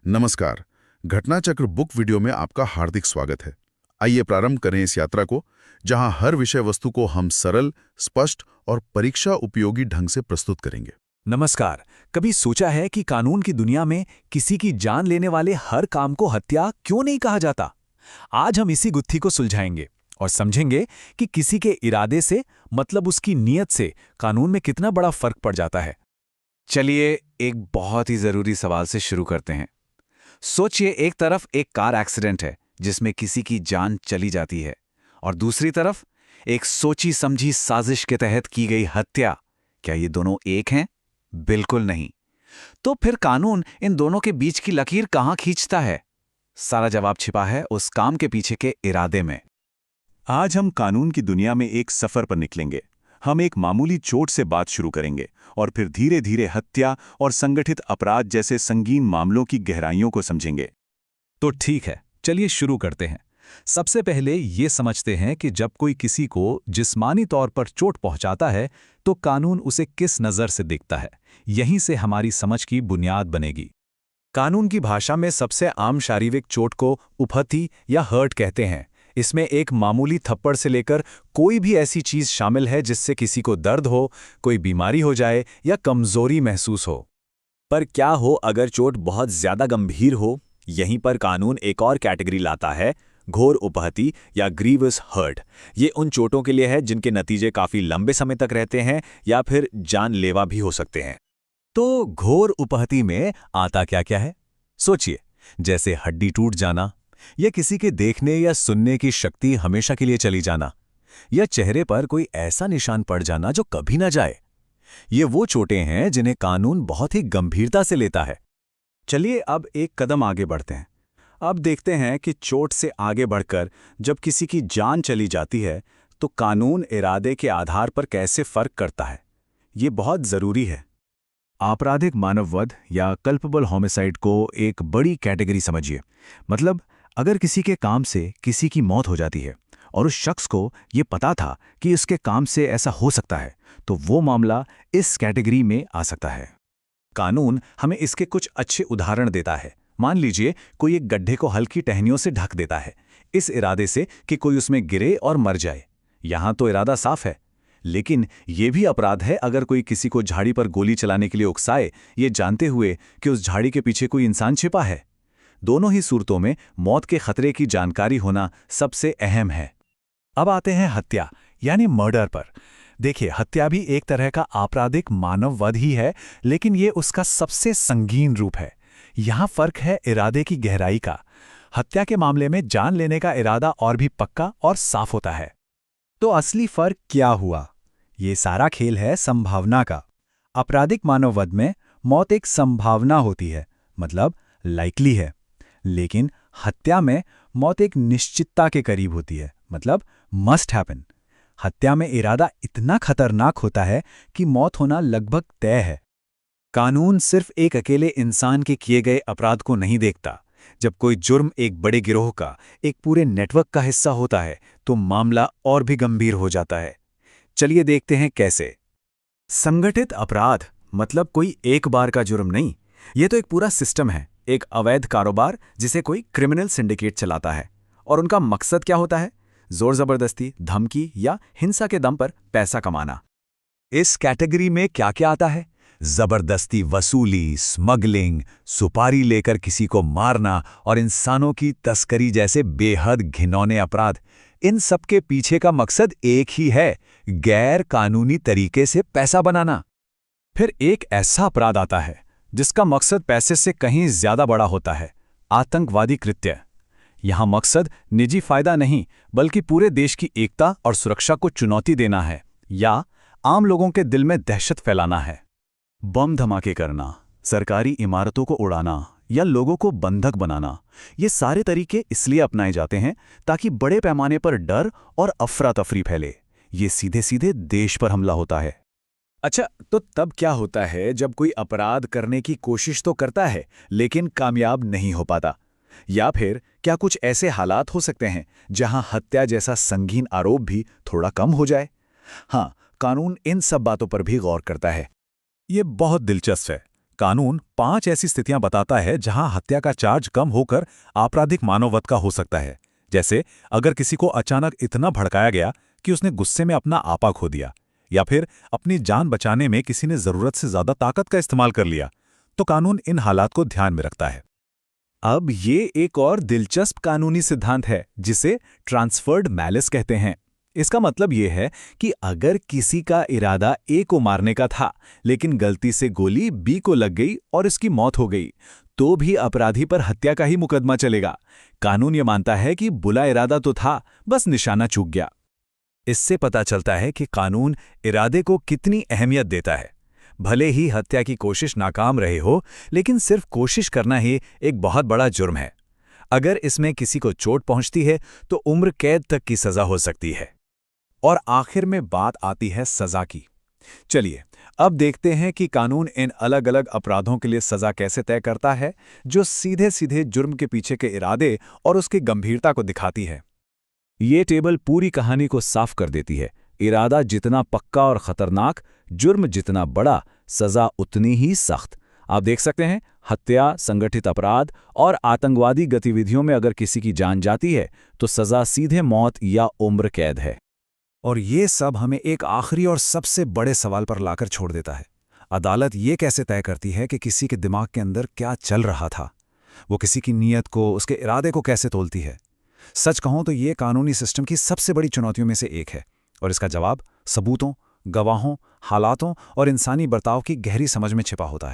नमस्कार। Ghatnachakra book video में आपका हार्दिक स्वागत है। आइए प्रारंभ करें इस यात्रा को, जहां हर विषय वस्तु को हम सरल, स्पष्ट और परीक्षा उपयोगी ढंग से प्रस्तुत करेंगे। नमस्कार। कभी सोचा है कि कानून की दुनिया में किसी की जान लेने वाले हर काम को हत्या क्यों नहीं कहा जाता? आज हम इसी गुत्थी को सुलझाएंगे और समझेंगे कि किसी के इरादे से, मतलब उसकी नीयत से, कानून में कितना बड़ा फर्क पड़ जाता है। चलिए एक बहुत ही जरूरी सवाल से शुरू करते हैं। सोचिए, एक तरफ एक कार एक्सीडेंट है जिसमें किसी की जान चली जाती है, और दूसरी तरफ एक सोची समझी साजिश के तहत की गई हत्या। क्या ये दोनों एक हैं? बिल्कुल नहीं। तो फिर कानून इन दोनों के बीच की लकीर कहां खींचता है? सारा जवाब छिपा है उस काम के पीछे के इरादे में। आज हम कानून की दुनिया में एक सफर पर निकलेंगे। हम एक मामूली चोट से बात शुरू करेंगे और फिर धीरे धीरे हत्या और संगठित अपराध जैसे संगीन मामलों की गहराइयों को समझेंगे। तो ठीक है, चलिए शुरू करते हैं। सबसे पहले ये समझते हैं कि जब कोई किसी को जिस्मानी तौर पर चोट पहुंचाता है तो कानून उसे किस नज़र से देखता है। यहीं से हमारी समझ की बुनियाद बनेगी। कानून की भाषा में सबसे आम शारीरिक चोट को उपहति या हर्ट कहते हैं। इसमें एक मामूली थप्पड़ से लेकर कोई भी ऐसी चीज़ शामिल है जिससे किसी को दर्द हो, कोई बीमारी हो जाए या कमजोरी महसूस हो। पर क्या हो अगर चोट बहुत ज्यादा गंभीर हो? यहीं पर कानून एक और कैटेगरी लाता है, घोर उपहति या ग्रीवस हर्ट। ये उन चोटों के लिए है जिनके नतीजे काफी लंबे समय तक रहते हैं या फिर जानलेवा भी हो सकते हैं। तो घोर उपहति में आता क्या क्या है? सोचिए, जैसे हड्डी टूट जाना, या किसी के देखने या सुनने की शक्ति हमेशा के लिए चली जाना, या चेहरे पर कोई ऐसा निशान पड़ जाना जो कभी ना जाए। ये वो चोटें हैं जिन्हें कानून बहुत ही गंभीरता से लेता है। चलिए अब एक कदम आगे बढ़ते हैं। अब देखते हैं कि चोट से आगे बढ़कर जब किसी की जान चली जाती है तो कानून इरादे के आधार पर कैसे फर्क करता है। ये बहुत जरूरी है। आपराधिक मानववध या कल्पेबल होमिसाइड को एक बड़ी कैटेगरी समझिए। मतलब अगर किसी के काम से किसी की मौत हो जाती है और उस शख्स को ये पता था कि उसके काम से ऐसा हो सकता है, तो वो मामला इस कैटेगरी में आ सकता है। कानून हमें इसके कुछ अच्छे उदाहरण देता है। मान लीजिए कोई एक गड्ढे को हल्की टहनियों से ढक देता है, इस इरादे से कि कोई उसमें गिरे और मर जाए। यहां तो इरादा साफ है। लेकिन यह भी अपराध है अगर कोई किसी को झाड़ी पर गोली चलाने के लिए उकसाए, ये जानते हुए कि उस झाड़ी के पीछे कोई इंसान छिपा है। दोनों ही सूरतों में मौत के खतरे की जानकारी होना सबसे अहम है। अब आते हैं हत्या यानी मर्डर पर। देखिए, हत्या भी एक तरह का आपराधिक मानववध ही है, लेकिन ये उसका सबसे संगीन रूप है। यहाँ फर्क है इरादे की गहराई का। हत्या के मामले में जान लेने का इरादा और भी पक्का और साफ होता है। तो असली फर्क क्या हुआ? ये सारा खेल है संभावना का। आपराधिक मानववध में मौत एक संभावना होती है, मतलब लाइकली है। लेकिन हत्या में मौत एक निश्चितता के करीब होती है, मतलब मस्ट हैपन। हत्या में इरादा इतना खतरनाक होता है कि मौत होना लगभग तय है। कानून सिर्फ एक अकेले इंसान के किए गए अपराध को नहीं देखता। जब कोई जुर्म एक बड़े गिरोह का, एक पूरे नेटवर्क का हिस्सा होता है, तो मामला और भी गंभीर हो जाता है। चलिए देखते हैं कैसे। संगठित अपराध मतलब कोई एक बार का जुर्म नहीं, ये तो एक पूरा सिस्टम है, एक अवैध कारोबार जिसे कोई क्रिमिनल सिंडिकेट चलाता है। और उनका मकसद क्या होता है? जोर जबरदस्ती, धमकी या हिंसा के दम पर पैसा कमाना। इस कैटेगरी में क्या क्या आता है? जबरदस्ती वसूली, स्मगलिंग, सुपारी लेकर किसी को मारना और इंसानों की तस्करी जैसे बेहद घिनौने अपराध। इन सब के पीछे का मकसद एक ही है, गैर कानूनी तरीके से पैसा बनाना। फिर एक ऐसा अपराध आता है जिसका मकसद पैसे से कहीं ज्यादा बड़ा होता है, आतंकवादी कृत्य। यहां मकसद निजी फायदा नहीं, बल्कि पूरे देश की एकता और सुरक्षा को चुनौती देना है, या आम लोगों के दिल में दहशत फैलाना है। बम धमाके करना, सरकारी इमारतों को उड़ाना या लोगों को बंधक बनाना, ये सारे तरीके इसलिए अपनाए जाते हैं ताकि बड़े पैमाने पर डर और अफरा तफरी फैले। ये सीधे सीधे देश पर हमला होता है। अच्छा, तो तब क्या होता है जब कोई अपराध करने की कोशिश तो करता है लेकिन कामयाब नहीं हो पाता? या फिर क्या कुछ ऐसे हालात हो सकते हैं जहां हत्या जैसा संगीन आरोप भी थोड़ा कम हो जाए? हाँ, कानून इन सब बातों पर भी गौर करता है। ये बहुत दिलचस्प है। कानून 5 ऐसी स्थितियां बताता है जहां हत्या का चार्ज कम होकर आपराधिक मानववध का हो सकता है। जैसे अगर किसी को अचानक इतना भड़काया गया कि उसने गुस्से में अपना आपा खो दिया, या फिर अपनी जान बचाने में किसी ने जरूरत से ज्यादा ताकत का इस्तेमाल कर लिया, तो कानून इन हालात को ध्यान में रखता है। अब ये एक और दिलचस्प कानूनी सिद्धांत है जिसे ट्रांसफर्ड मैलिस कहते हैं। इसका मतलब ये है कि अगर किसी का इरादा ए को मारने का था, लेकिन गलती से गोली बी को लग गई और इसकी मौत हो गई, तो भी अपराधी पर हत्या का ही मुकदमा चलेगा। कानून ये मानता है कि बुरा इरादा तो था, बस निशाना चूक गया। इससे पता चलता है कि कानून इरादे को कितनी अहमियत देता है। भले ही हत्या की कोशिश नाकाम रहे हो, लेकिन सिर्फ कोशिश करना ही एक बहुत बड़ा जुर्म है। अगर इसमें किसी को चोट पहुंचती है तो उम्र कैद तक की सजा हो सकती है। और आखिर में बात आती है सजा की। चलिए अब देखते हैं कि कानून इन अलग अलग अपराधों के लिए सजा कैसे तय करता है, जो सीधे सीधे जुर्म के पीछे के इरादे और उसकी गंभीरता को दिखाती है। ये टेबल पूरी कहानी को साफ कर देती है। इरादा जितना पक्का और खतरनाक, जुर्म जितना बड़ा, सजा उतनी ही सख्त। आप देख सकते हैं, हत्या, संगठित अपराध और आतंकवादी गतिविधियों में अगर किसी की जान जाती है तो सजा सीधे मौत या उम्र कैद है। और ये सब हमें एक आखिरी और सबसे बड़े सवाल पर लाकर छोड़ देता है। अदालत ये कैसे तय करती है कि किसी के दिमाग के अंदर क्या चल रहा था? वो किसी की नीयत को, उसके इरादे को कैसे तोलती है? सच कहूं तो ये कानूनी सिस्टम की सबसे बड़ी चुनौतियों में से एक है, और इसका जवाब सबूतों, गवाहों, हालातों और इंसानी बर्ताव की गहरी समझ में छिपा होता है।